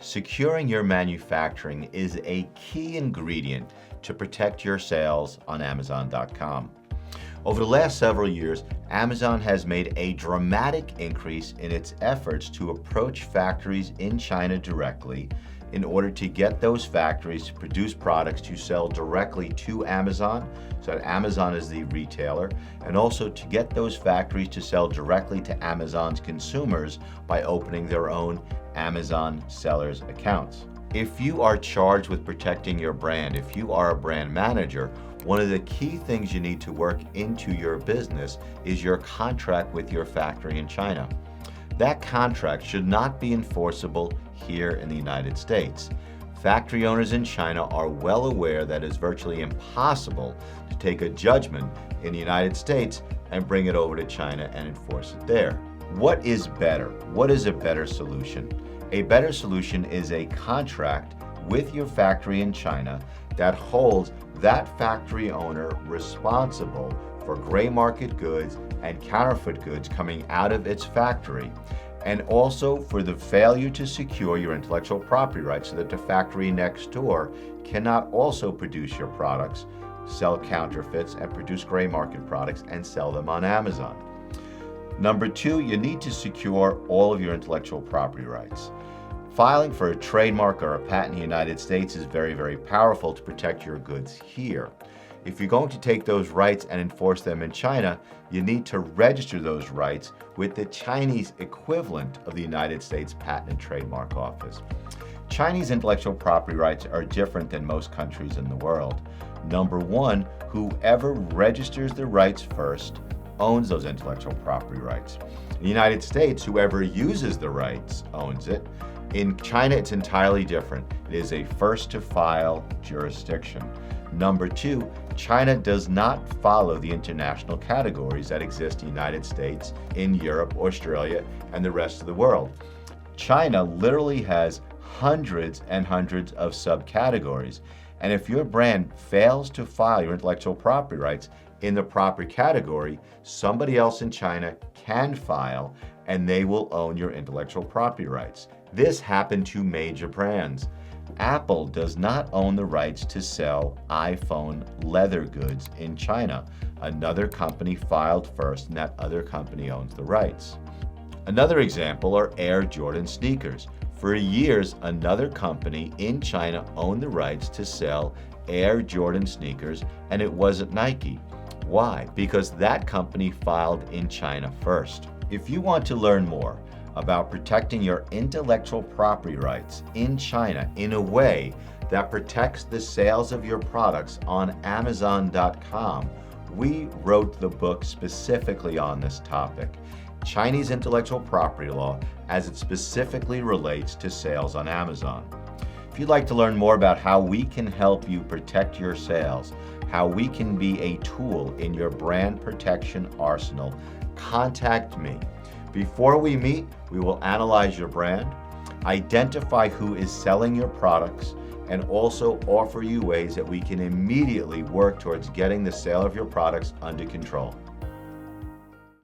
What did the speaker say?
Securing your manufacturing is a key ingredient to protect your sales on Amazon.com. Over the last several years, Amazon has made a dramatic increase in its efforts to approach factories in China directly in order to get those factories to produce products to sell directly to Amazon, so that Amazon is the retailer, and also to get those factories to sell directly to Amazon's consumers by opening their own Amazon sellers accounts. If you are charged with protecting your brand, if you are a brand manager, one of the key things you need to work into your business is your contract with your factory in China. That contract should not be enforceable here in the United States. Factory owners in China are well aware that it's virtually impossible to take a judgment in the United States and bring it over to China and enforce it there. What is better? What is a better solution? A better solution is a contract with your factory in China that holds that factory owner responsible for gray market goods and counterfeit goods coming out of its factory, and also for the failure to secure your intellectual property rights so that the factory next door cannot also produce your products, sell counterfeits, and produce gray market products and sell them on Amazon. Number two, you need to secure all of your intellectual property rights. Filing for a trademark or a patent in the United States is very, very powerful to protect your goods here. If you're going to take those rights and enforce them in China, you need to register those rights with the Chinese equivalent of the United States Patent and Trademark Office. Chinese intellectual property rights are different than most countries in the world. Number one, whoever registers the rights first owns those intellectual property rights. In the United States, whoever uses the rights owns it. In China, it's entirely different. It is a first-to-file jurisdiction. Number two, China does not follow the international categories that exist in the United States, in Europe, Australia, and the rest of the world. China literally has hundreds and hundreds of subcategories. And if your brand fails to file your intellectual property rights in the proper category, somebody else in China can file and they will own your intellectual property rights. This happened to major brands. Apple does not own the rights to sell iPhone leather goods in China. Another company filed first, and that other company owns the rights. Another example are Air Jordan sneakers. For years, another company in China owned the rights to sell Air Jordan sneakers, and it wasn't Nike. Why? Because that company filed in China first. If you want to learn more about protecting your intellectual property rights in China in a way that protects the sales of your products on Amazon.com, we wrote the book specifically on this topic, Chinese Intellectual Property Law, as it specifically relates to sales on Amazon. If you'd like to learn more about how we can help you protect your sales, how we can be a tool in your brand protection arsenal, contact me. Before we meet, we will analyze your brand, identify who is selling your products, and also offer you ways that we can immediately work towards getting the sale of your products under control.